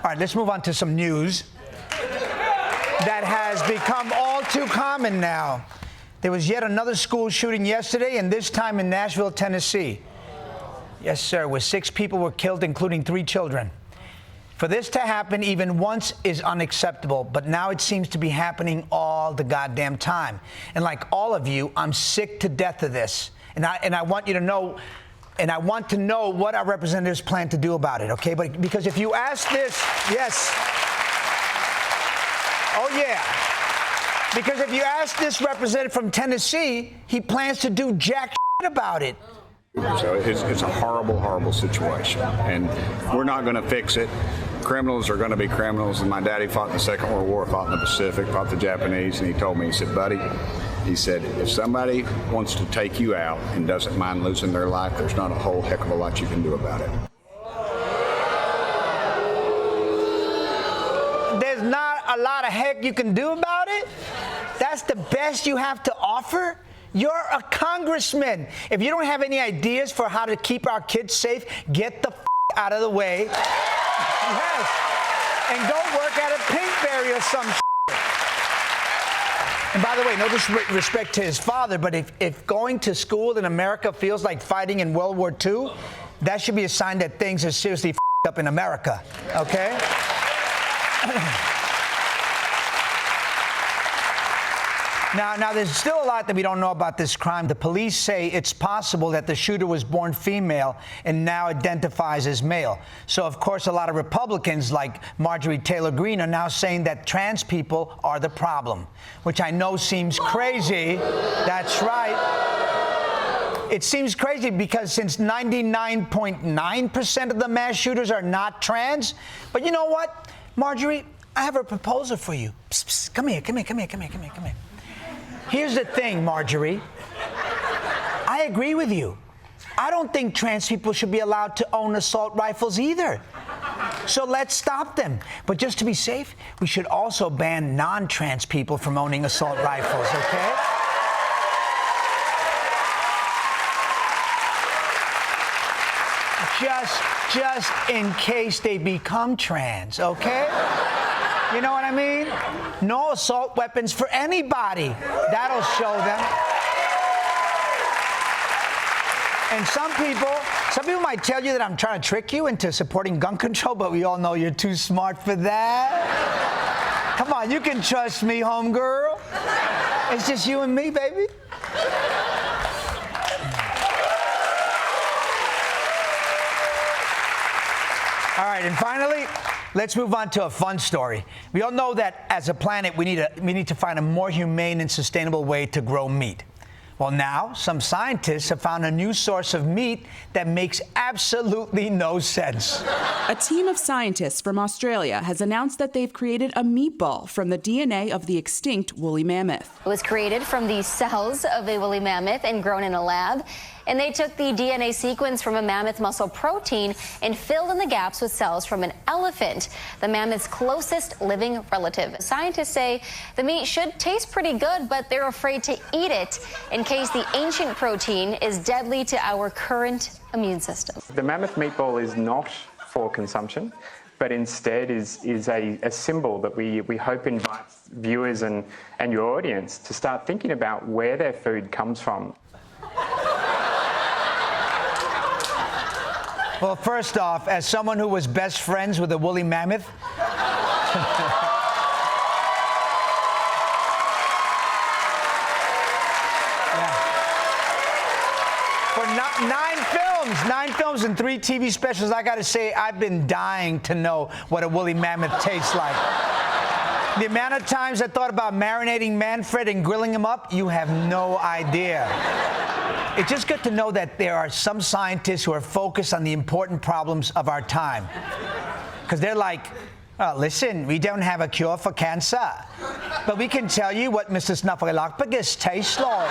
All right, let's move on to some news that has become all too common now. There was yet another school shooting yesterday, and this time in Nashville, Tennessee. Yes, sir, where 6 people were killed, including 3 children. For this to happen even once is unacceptable, but now it seems to be happening all the goddamn time. And like all of you, I'm sick to death of this. And I want you to know, and I want to know what our representatives plan to do about it, okay? But because if you ask this, yes. Oh, yeah. Because if you ask this representative from Tennessee, he plans to do jack shit about it. So it's a horrible, horrible situation, and we're not going to fix it. Criminals are going to be criminals, and my daddy fought in the Second World War, fought in the Pacific, fought the Japanese, and he told me, he said, buddy, he said, if somebody wants to take you out and doesn't mind losing their life, there's not a whole heck of a lot you can do about it. There's not a lot of heck you can do about it? That's the best you have to offer? You're a congressman. If you don't have any ideas for how to keep our kids safe, get the out of the way. Yes. And go work at a Pinkberry or some shit. And by the way, no disrespect to his father, but if going to school in America feels like fighting in World War II, that should be a sign that things are seriously up in America, okay? Now, there's still a lot that we don't know about this crime. The police say it's possible that the shooter was born female and now identifies as male. So, of course, a lot of Republicans like Marjorie Taylor Greene are now saying that trans people are the problem, which I know seems crazy. That's right. It seems crazy because since 99.9% of the mass shooters are not trans. But you know what, Marjorie? I have a proposal for you. Psst, psst, come here. Here's the thing, Marjorie. I agree with you. I don't think trans people should be allowed to own assault rifles either. So let's stop them. But just to be safe, we should also ban non-trans people from owning assault rifles, okay? Just in case they become trans, okay? You know what I mean? No assault weapons for anybody. That'll show them. And some people might tell you that I'm trying to trick you into supporting gun control, but we all know you're too smart for that. Come on, you can trust me, homegirl. It's just you and me, baby. All right, and finally, let's move on to a fun story. We all know that as a planet, we need to find a more humane and sustainable way to grow meat. Well, now, some scientists have found a new source of meat that makes absolutely no sense. A team of scientists from Australia has announced that they've created a meatball from the DNA of the extinct woolly mammoth. It was created from the cells of a woolly mammoth and grown in a lab. And they took the DNA sequence from a mammoth muscle protein and filled in the gaps with cells from an elephant, the mammoth's closest living relative. Scientists say the meat should taste pretty good, but they're afraid to eat it in case the ancient protein is deadly to our current immune system. The mammoth meatball is not for consumption, but instead is a symbol that we hope invites viewers and your audience to start thinking about where their food comes from. Well, first off, as someone who was best friends with a woolly mammoth, for 9 films and 3 TV specials, I gotta say, I've been dying to know what a woolly mammoth tastes like. The amount of times I thought about marinating Manfred and grilling him up, you have no idea. It's just good to know that there are some scientists who are focused on the important problems of our time. Because they're like, oh, listen, we don't have a cure for cancer, but we can tell you what Mr. Snuffleupagus tastes like.